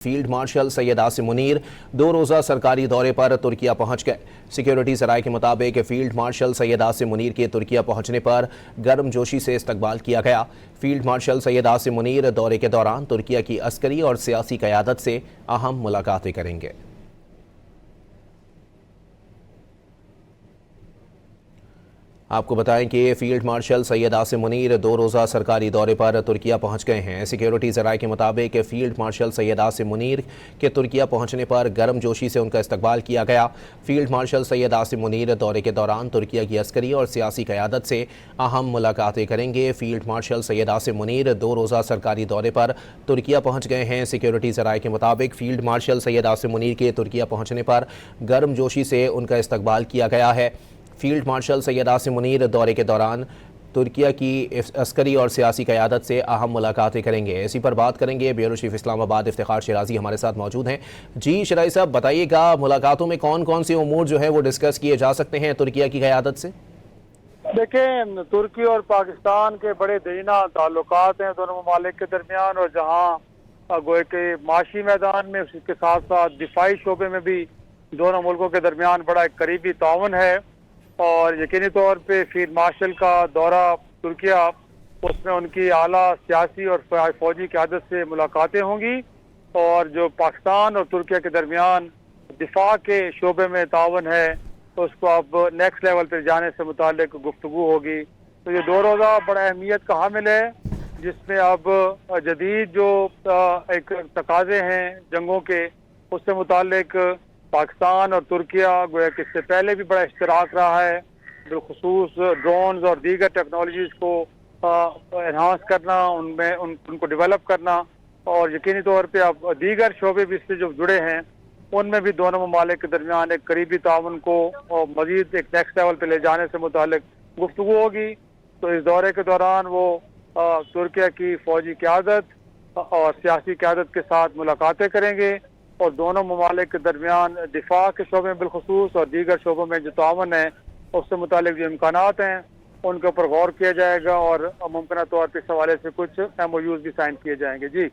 Field marshal Syed Asim Munir 2 रोज़ा सरकारी दौरे पर तुर्किया पहुंच गए। सिक्योरिटी जराये के मुताबिक फील्ड मार्शल सैयद आसिम मुनीर के तुर्किया पहुंचने पर गर्मजोशी से इस्तकबाल किया गया। फील्ड मार्शल सैयद आसिम मुनीर दौरे के दौरान तुर्किया की अस्करी और सियासी क़यादत से अहम मुलाकातें करेंगे। आपको बताएं कि फील्ड मार्शल सैयद आसिम मुनीर 2 रोज़ा सरकारी दौरे पर तुर्किया पहुंच गए हैं। सिक्योरिटी ज़राये के मुताबिक फील्ड मार्शल सैयद आसिम मुनीर के तुर्किया पहुंचने पर गर्मजोशी से उनका इस्तकबाल किया गया। फील्ड मार्शल सैयद आसिम मुनीर दौरे के दौरान तुर्किया की अस्करी और सियासी क़यादत से अहम मुलाकातें करेंगे। फील्ड मार्शल सैयद आसिम मुनीर 2 रोज़ा सरकारी दौरे पर तुर्किया पहुँच गए हैं। सिक्योरिटी ज़राये के मुताबिक फील्ड मार्शल सैयद आसिम मुनीर के तुर्किया पहुँचने पर गर्मजोशी से उनका इस्तकबाल किया गया है। फील्ड मार्शल सैयद आसिम मुनीर दौरे के दौरान तुर्किया की अस्करी और सियासी क़यादत से अहम मुलाकातें करेंगे। इसी पर बात करेंगे। ब्यूरो चीफ इस्लामाबाद इफ्तिखार शिराजी हमारे साथ मौजूद हैं। जी शिराजी साहब, बताइएगा मुलाकातों में कौन कौन से उमूर जो है वो डिस्कस किए जा सकते हैं तुर्किया की क़यादत से? देखें, तुर्की और पाकिस्तान के बड़े दीना ताल्लुकात हैं दोनों ममालिक के दरमियान, और जहाँ गोए के माशी मैदान में उसके साथ साथ दिफाई शोबे में भी दोनों मुल्कों के दरमियान बड़ा एक करीबी ताउन है। और यकीनी तौर पे फील्ड मार्शल का दौरा तुर्किया, उसमें उनकी आला सियासी और फौजी क़यादत से मुलाकातें होंगी, और जो पाकिस्तान और तुर्किया के दरमियान दिफा के शोबे में ताउन है तो उसको अब नेक्स्ट लेवल पर जाने से मुतालिक गुफ्तगू होगी। तो ये 2 रोज़ा बड़ा अहमियत का हामिल है, जिसमें अब जदीद जो एक तकाजे हैं जंगों के, उससे मुतालिक पाकिस्तान और तुर्किया गोया कि इससे पहले भी बड़ा इश्तराक रहा है, बिलखुसूस ड्रोन्स और दीगर टेक्नोलॉजीज़ को एनहांस करना, उनमें उनको डेवलप करना, और यकीनी तौर पे अब दीगर शोबे भी इससे जो जुड़े हैं उनमें भी दोनों ममालिक के दरमियान एक करीबी ताउन को और मजीद एक नेक्स्ट लेवल पे ले जाने से मुतालिक गुफ्तगू होगी। तो इस दौरे के दौरान वो तुर्किया की फौजी क़यादत और सियासी क़यादत के साथ मुलाकातें करेंगे, और दोनों ममालिक के दरमियान दिफा के शोबे में बिलखुसूस और दीगर शोबों में जो ताउन है उससे मुतालिक जो इम्कानात हैं उनके ऊपर गौर किया जाएगा, और मुमकिन तौर पर इस हवाले से कुछ MOUs भी साइन किए जाएंगे। जी।